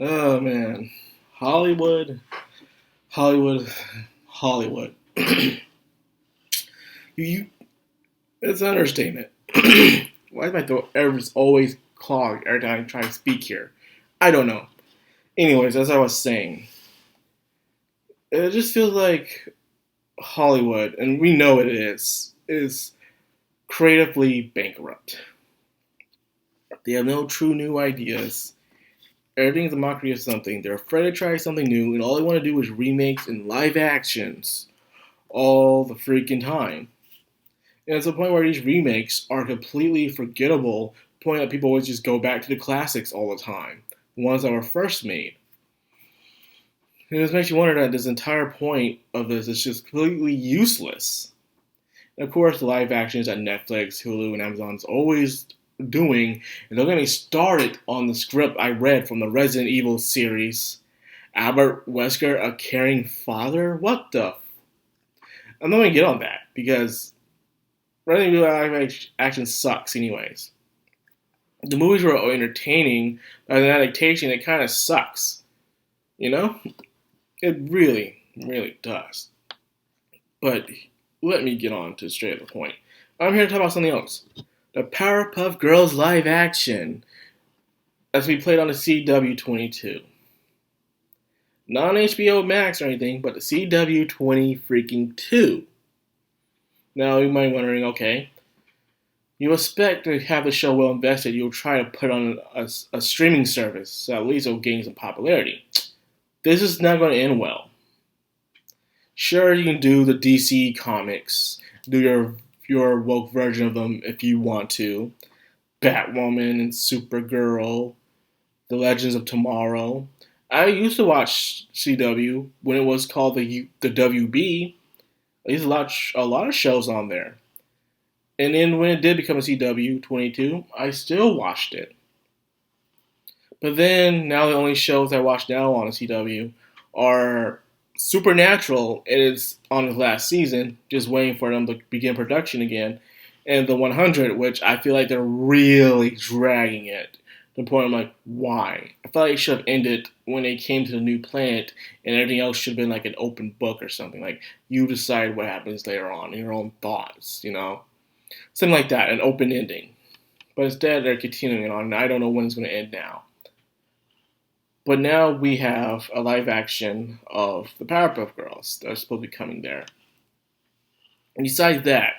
Oh man, Hollywood, Hollywood, Hollywood. you, it's an understatement. Why is my throat always clogged every time I try to speak here? I don't know. Anyways, as I was saying, it just feels like Hollywood, and we know it is creatively bankrupt. They have no true new ideas. Everything's a mockery of something. They're afraid to try something new, and all they want to do is remakes and live actions all the freaking time. And it's a point where these remakes are completely forgettable, the point that people always just go back to the classics all the time, the ones that were first made. And it makes you wonder that this entire point of this is just completely useless. And of course, the live actions that Netflix, Hulu, and Amazon's always doing, and they're getting started on the script I read from the Resident Evil series. Albert Wesker, a caring father? What the? I'm not gonna get on that because Resident Evil live action sucks, anyways. The movies were entertaining, but as an adaptation, it kind of sucks. You know? It really, really does. But let me get on to straight to the point. I'm here to talk about something else. The Powerpuff Girls live action, as we played on the CW22. Not on HBO Max or anything, but the CW20 freaking 2. Now you might be wondering, okay, you expect to have the show well invested, you'll try to put on a streaming service, so at least it'll gain some popularity. This is not going to end well. Sure, you can do the DC comics, do your woke version of them if you want to. Batwoman and Supergirl, The Legends of Tomorrow. I used to watch CW when it was called the WB. There's a lot of shows on there. And then when it did become a CW 22, I still watched it. But then now the only shows I watch now on the CW are Supernatural. It is on its last season, just waiting for them to begin production again. And the 100, which I feel like they're really dragging it. To the point I'm like, why? I felt like it should have ended when they came to the new planet, and everything else should have been like an open book or something. Like, you decide what happens later on, your own thoughts, Something like that, an open ending. But instead, they're continuing on, and I don't know when it's going to end now. But now we have a live action of the Powerpuff Girls that are supposed to be coming there. And besides that,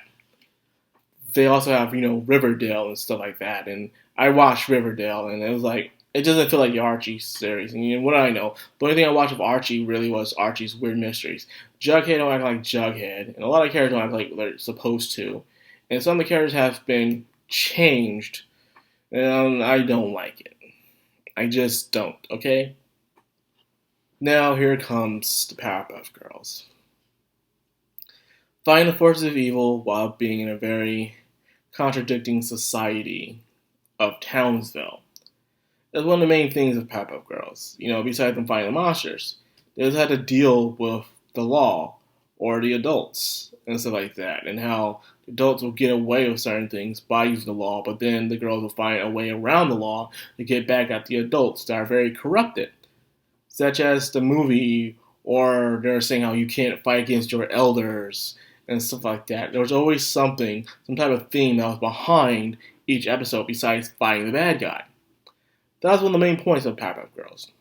they also have, Riverdale and stuff like that. And I watched Riverdale, and it was like, it doesn't feel like the Archie series. And what do I know? The only thing I watched of Archie really was Archie's Weird Mysteries. Jughead don't act like Jughead, and a lot of characters don't act like they're supposed to. And some of the characters have been changed, and I don't like it. I just don't, okay? Now here comes the Powerpuff Girls. Fighting the forces of evil while being in a very contradicting society of Townsville. That's one of the main things of Powerpuff Girls. Besides them fighting the monsters, they just had to deal with the law or the adults and stuff like that, and how the adults will get away with certain things by using the law, but then the girls will find a way around the law to get back at the adults that are very corrupted, such as the movie, or they're saying how you can't fight against your elders and stuff like that. There was always some type of theme that was behind each episode besides fighting the bad guy. That was one of the main points of Powerpuff Girls.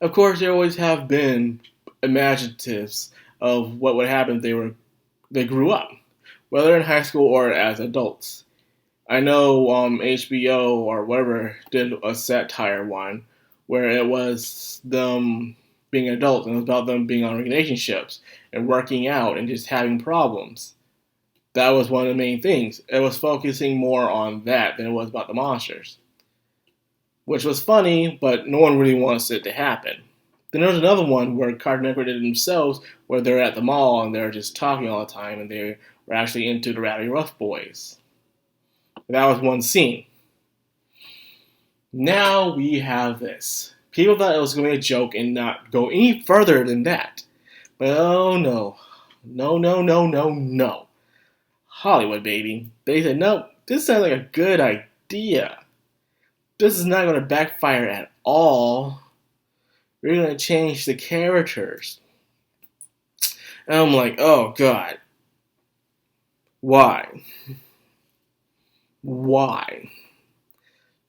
Of course, there always have been imaginatives of what would happen if they grew up, whether in high school or as adults. I know HBO or whatever did a satire one where it was them being adults, and it was about them being on relationships and working out and just having problems. That was one of the main things. It was focusing more on that than it was about the monsters. Which was funny, but no one really wants it to happen. Then there was another one where Cartoon Network did it themselves, where they're at the mall and they're just talking all the time, and they were actually into the Rowdy Rough Boys. That was one scene. Now we have this. People thought it was going to be a joke and not go any further than that. But oh no. No. Hollywood, baby. They said, no, this sounds like a good idea. This is not going to backfire at all, we're going to change the characters. And I'm like, oh God. Why? Why?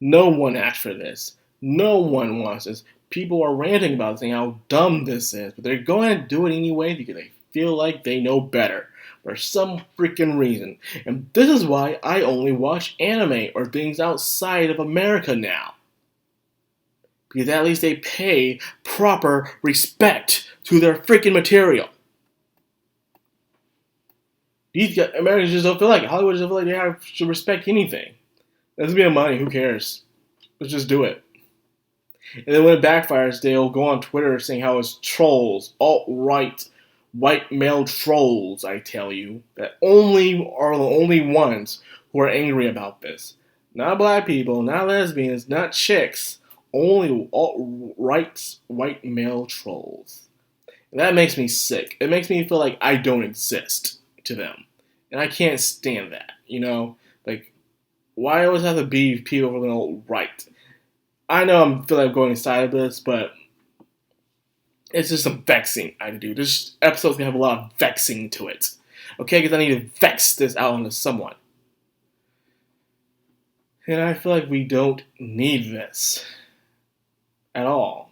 No one asked for this. No one wants this. People are ranting about saying how dumb this is, but they're going to do it anyway because they feel like they know better for some freaking reason. And this is why I only watch anime or things outside of America now. Because at least they pay proper respect to their freaking material. These guys, Americans just don't feel like it. Hollywood doesn't feel like they have to respect anything. Let's be money. Who cares? Let's just do it. And then when it backfires, they'll go on Twitter saying how it's trolls, alt-right, white male trolls, I tell you, that only are the only ones who are angry about this. Not black people, not lesbians, not chicks. Only alt-right, white male trolls. And that makes me sick. It makes me feel like I don't exist to them. And I can't stand that, you know? Like, why always have to be people from the alt-right? I know I feel like I'm going inside of this, but it's just some vexing I do. This episode's gonna have a lot of vexing to it. Okay, because I need to vex this out onto someone. And I feel like we don't need this at all.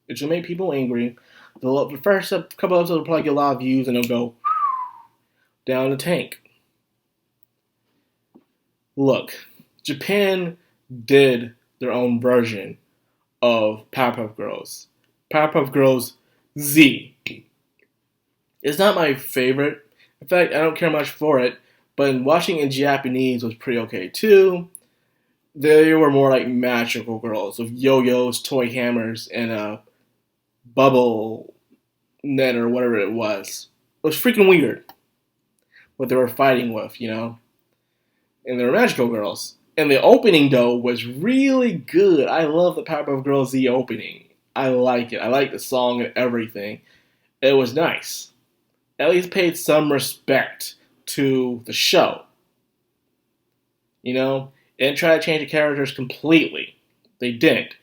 It should make people angry. The first couple episodes will probably get a lot of views and it'll go down the tank. Look, Japan did their own version of Powerpuff Girls. Powerpuff Girls Z. It's not my favorite. In fact, I don't care much for it. But watching in Japanese was pretty okay too. They were more like magical girls with yo-yos, toy hammers, and a bubble net or whatever it was. It was freaking weird what they were fighting with, you know? And they were magical girls. And the opening, though, was really good. I love the Powerpuff Girls Z opening. I like it. I like the song and everything. It was nice. At least paid some respect to the show. You know? They didn't try to change the characters completely. They didn't.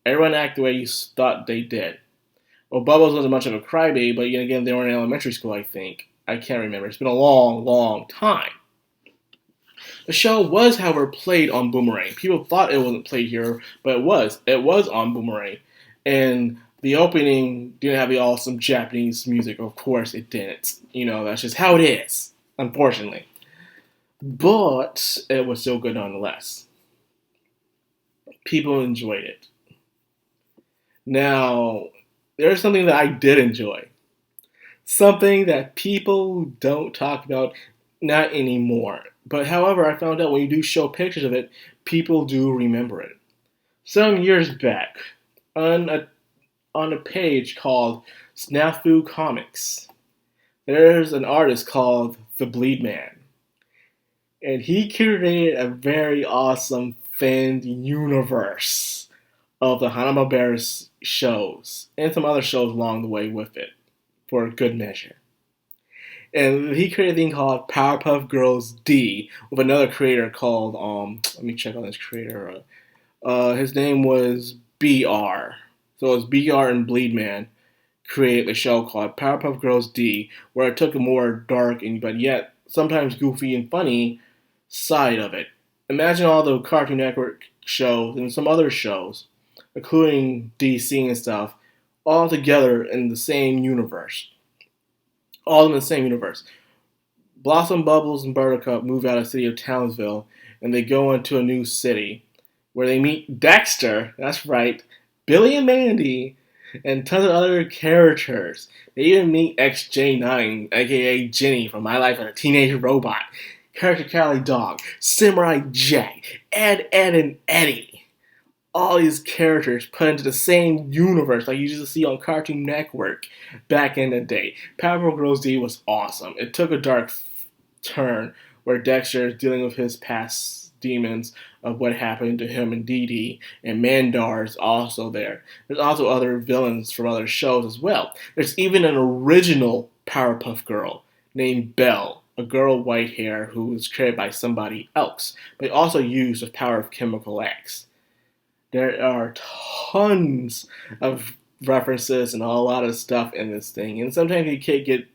Everyone acted the way you thought they did. Well, Bubbles wasn't much of a crybaby, but again, they were in elementary school, I think. I can't remember. It's been a long, long time. The show was, however, played on Boomerang. People thought it wasn't played here, but it was. It was on Boomerang. And the opening didn't have the awesome Japanese music. Of course it didn't. You know, that's just how it is, unfortunately. But it was still good nonetheless. People enjoyed it. Now, there's something that I did enjoy. Something that people don't talk about, not anymore. But however, I found out when you do show pictures of it, people do remember it. Some years back, on a page called Snafu Comics, there's an artist called The Bleed Man. And he curated a very awesome fan universe of the Hanna-Barbera shows and some other shows along the way with it for good measure. And he created a thing called Powerpuff Girls D with another creator called, let me check on this creator. His name was BR. So it's BR and Bleedman created the show called Powerpuff Girls D, where it took a more dark and but yet sometimes goofy and funny side of it. Imagine all the Cartoon Network shows and some other shows, including DC and stuff, all together in the same universe. All in the same universe. Blossom, Bubbles, and Buttercup move out of the city of Townsville, and they go into a new city, where they meet Dexter, that's right, Billy and Mandy, and tons of other characters. They even meet XJ9, aka Jenny from My Life as a Teenage Robot, Character Cali Dog, Samurai Jack, Ed, and Eddie. All these characters put into the same universe like you used to see on Cartoon Network back in the day. Powerpuff Girls D was awesome. It took a dark turn where Dexter is dealing with his past demons of what happened to him and Dee Dee, and Mandar is also there. There's also other villains from other shows as well. There's even an original Powerpuff Girl named Belle, a girl with white hair who was created by somebody else, but also used the power of Chemical X. There are tons of references and a lot of stuff in this thing. And sometimes it can get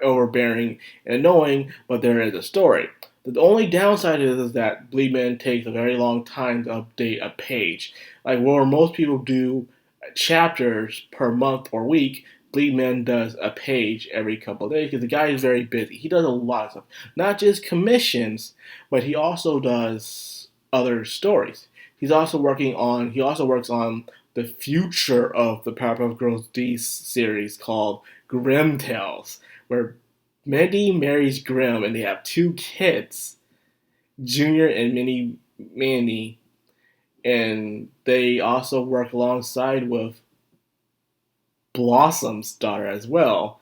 overbearing and annoying, but there is a story. The only downside is that Bleedman takes a very long time to update a page. Like where most people do chapters per month or week, Bleedman does a page every couple of days because the guy is very busy. He does a lot of stuff, not just commissions, but he also does other stories. He also works on the future of the Powerpuff Girls D series called Grimm Tales, where Mandy marries Grimm and they have two kids, Junior and Mandy, and they also work alongside with Blossom's daughter as well,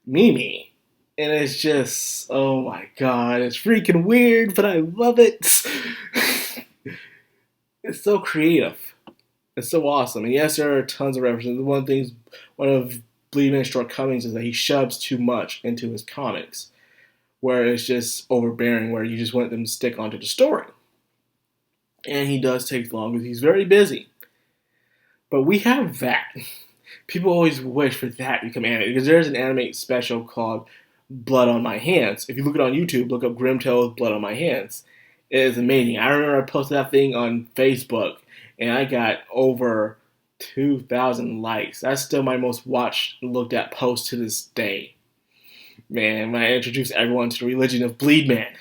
Mimi. And it's just, oh my god, it's freaking weird, but I love it. It's so creative. It's so awesome. And yes, there are tons of references. One of Bleedman's shortcomings is that he shoves too much into his comics, where it's just overbearing, where you just want them to stick onto the story. And he does take long because he's very busy. But we have that. People always wish for that to become animated, because there's an anime special called Blood on My Hands. If you look it on YouTube, look up Grimm Tales Blood on My Hands. It is amazing. I remember I posted that thing on Facebook, and I got over 2,000 likes. That's still my most watched and looked at post to this day. Man, when I introduced everyone to the religion of Bleedman.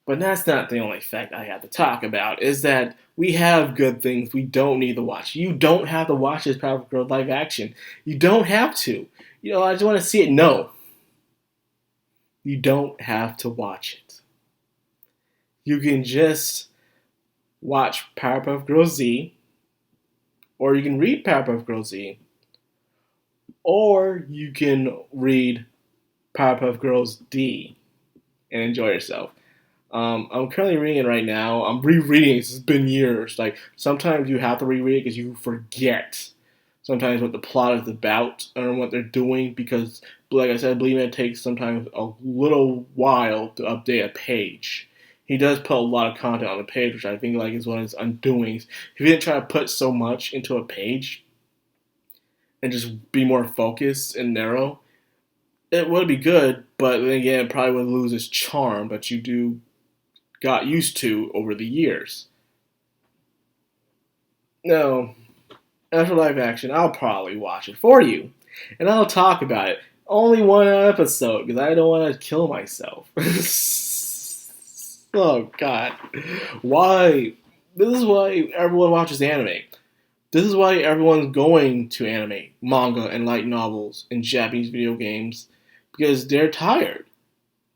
But that's not the only fact I have to talk about, is that we have good things we don't need to watch. You don't have to watch this Powerpuff Girls live action. You don't have to. I just want to see it. No. You don't have to watch it. You can just watch Powerpuff Girls Z, or you can read Powerpuff Girls Z, or you can read Powerpuff Girls D and enjoy yourself. I'm currently reading it right now. I'm rereading it. It's been years. Like, sometimes you have to reread it because you forget sometimes what the plot is about or what they're doing, because, like I said, Bleedman takes sometimes a little while to update a page. He does put a lot of content on the page, which I think is one of his undoings. If he didn't try to put so much into a page and just be more focused and narrow, it would be good, but then again, it probably would lose its charm that you got used to over the years. Now, after live action, I'll probably watch it for you, and I'll talk about it. Only one episode, because I don't want to kill myself. Oh, God. Why? This is why everyone watches anime. This is why everyone's going to anime, manga, and light novels, and Japanese video games, because they're tired.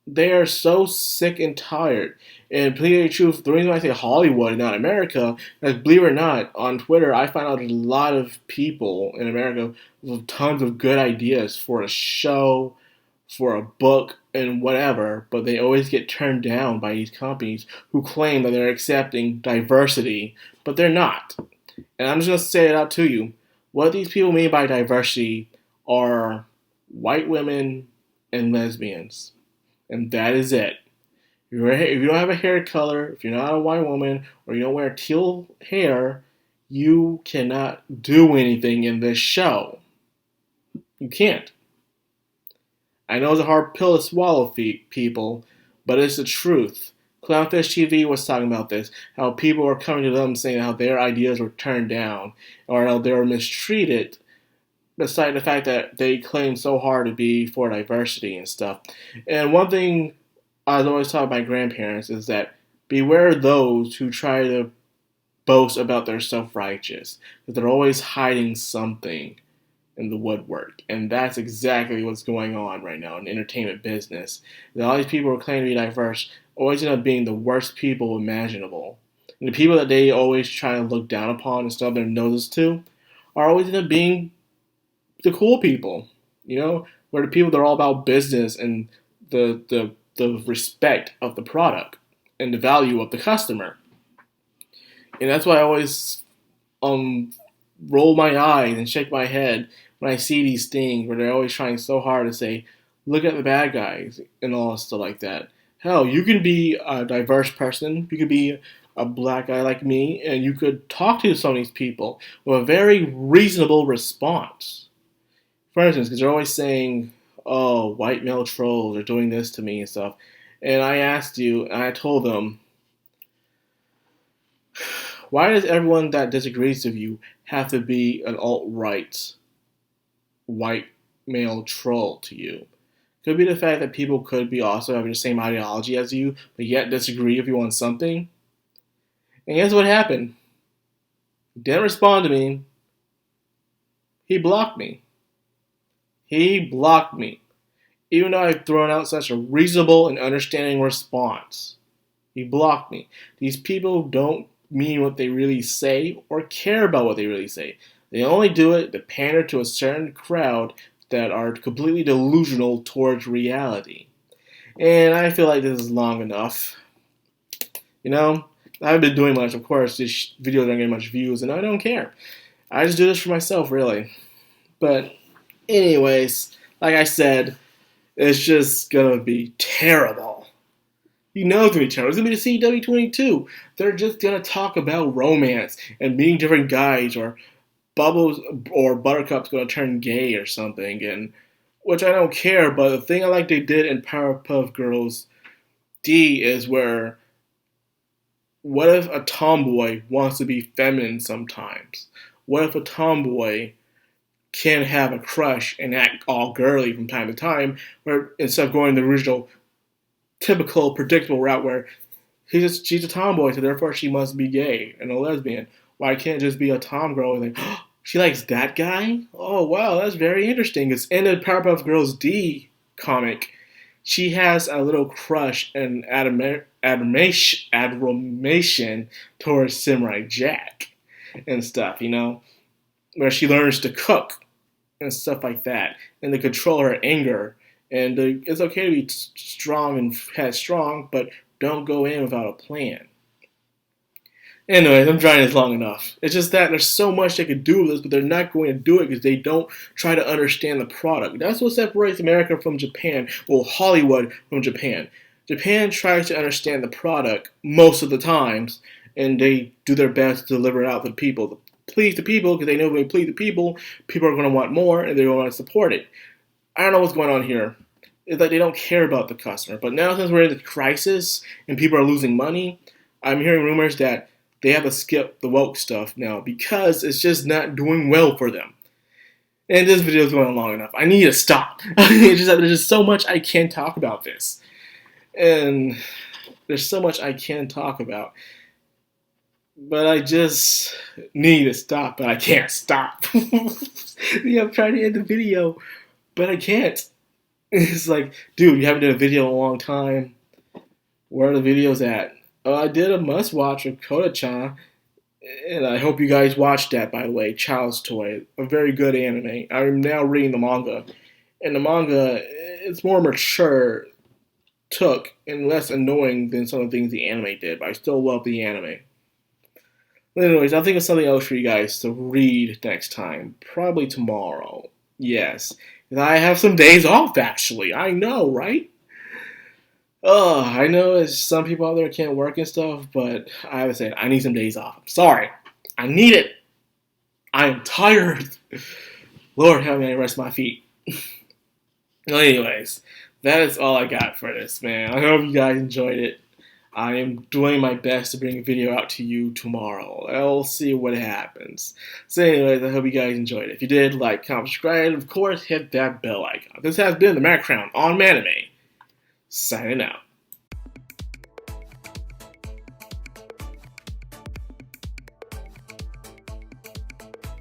They are so sick and tired. And to tell you the truth, the reason why I say Hollywood and not America is, believe it or not, on Twitter, I find out a lot of people in America with tons of good ideas for a show, for a book, and whatever, but they always get turned down by these companies who claim that they're accepting diversity, but they're not. And I'm just going to say it out to you. What these people mean by diversity are white women and lesbians. And that is it. If you don't have a hair color, if you're not a white woman, or you don't wear teal hair, you cannot do anything in this show. You can't. I know it's a hard pill to swallow, people, but it's the truth. Clownfish TV was talking about this, how people were coming to them saying how their ideas were turned down, or how they were mistreated, beside the fact that they claim so hard to be for diversity and stuff. And one thing I was always taught by my grandparents is that beware those who try to boast about their self-righteous, that they're always hiding something in the woodwork. And that's exactly what's going on right now in the entertainment business. That all these people who claim to be diverse always end up being the worst people imaginable. And the people that they always try to look down upon and stub their noses to are always end up being the cool people, where the people that are all about business and the respect of the product and the value of the customer. And that's why I always roll my eyes and shake my head when I see these things where they're always trying so hard to say, look at the bad guys and all stuff like that. Hell, you can be a diverse person. You can be a black guy like me, and you could talk to some of these people with a very reasonable response. For instance, because they're always saying, oh, white male trolls are doing this to me and stuff. And I asked you, and I told them, why does everyone that disagrees with you have to be an alt-right white male troll to you? Could be the fact that people could be also having the same ideology as you, but yet disagree with you on something. And guess what happened? He didn't respond to me. He blocked me. He blocked me. Even though I've thrown out such a reasonable and understanding response. He blocked me. These people don't mean what they really say or care about what they really say. They only do it to pander to a certain crowd that are completely delusional towards reality. And I feel like this is long enough. You know, I haven't been doing much. Of course, this video doesn't get much views, and I don't care. I just do this for myself, really. But anyways, like I said, it's just gonna be terrible. You know it's gonna be terrible. It's gonna be the CW22. They're just gonna talk about romance and meeting different guys, or Bubbles or Buttercup's gonna turn gay or something, and which I don't care. But the thing I like they did in Powerpuff Girls D is where, what if a tomboy wants to be feminine sometimes? What if a tomboy can have a crush and act all girly from time to time, where instead of going the original, typical, predictable route where she's a tomboy, so therefore she must be gay and a lesbian. Why can't it just be a tom girl and think, oh, she likes that guy? Oh wow, that's very interesting. Because in the Powerpuff Girls D comic, she has a little crush and admiration towards Samurai Jack and stuff, you know, where she learns to cook and stuff like that, and to control her anger. And it's okay to be strong and headstrong, but don't go in without a plan. Anyways, I'm trying this long enough. It's just that there's so much they could do with this, but they're not going to do it because they don't try to understand the product. That's what separates America from Japan, well, Hollywood from Japan. Japan tries to understand the product most of the times, and they do their best to deliver it out to the people. To please the people, because they know if they please the people are going to want more, and they're going to want to support it. I don't know what's going on here. It's like they don't care about the customer. But now since we're in the crisis and people are losing money, I'm hearing rumors that they have to skip the woke stuff now because it's just not doing well for them. And this video is going on long enough. I need to stop. It's just that there's just so much I can talk about this. And there's so much I can talk about. But I just need to stop, but I can't stop. Yeah, I'm trying to end the video, but I can't. It's like, dude, you haven't done a video in a long time. Where are the videos at? Oh, I did a must-watch of Koda-chan, and I hope you guys watched that, by the way, Child's Toy. A very good anime. I'm now reading the manga. And the manga, it's more mature, and less annoying than some of the things the anime did, but I still love the anime. But anyways, I'll think of something else for you guys to read next time. Probably tomorrow. Yes. I have some days off, actually. I know, right? Oh, I know some people out there can't work and stuff, but I have to say, I need some days off. I'm sorry. I need it. I am tired. Lord, help me rest my feet. Well, anyways, that is all I got for this, man. I hope you guys enjoyed it. I am doing my best to bring a video out to you tomorrow. I'll see what happens. So anyways, I hope you guys enjoyed it. If you did, like, comment, subscribe, and of course, hit that bell icon. This has been the Madcrown on Anime. Signing out.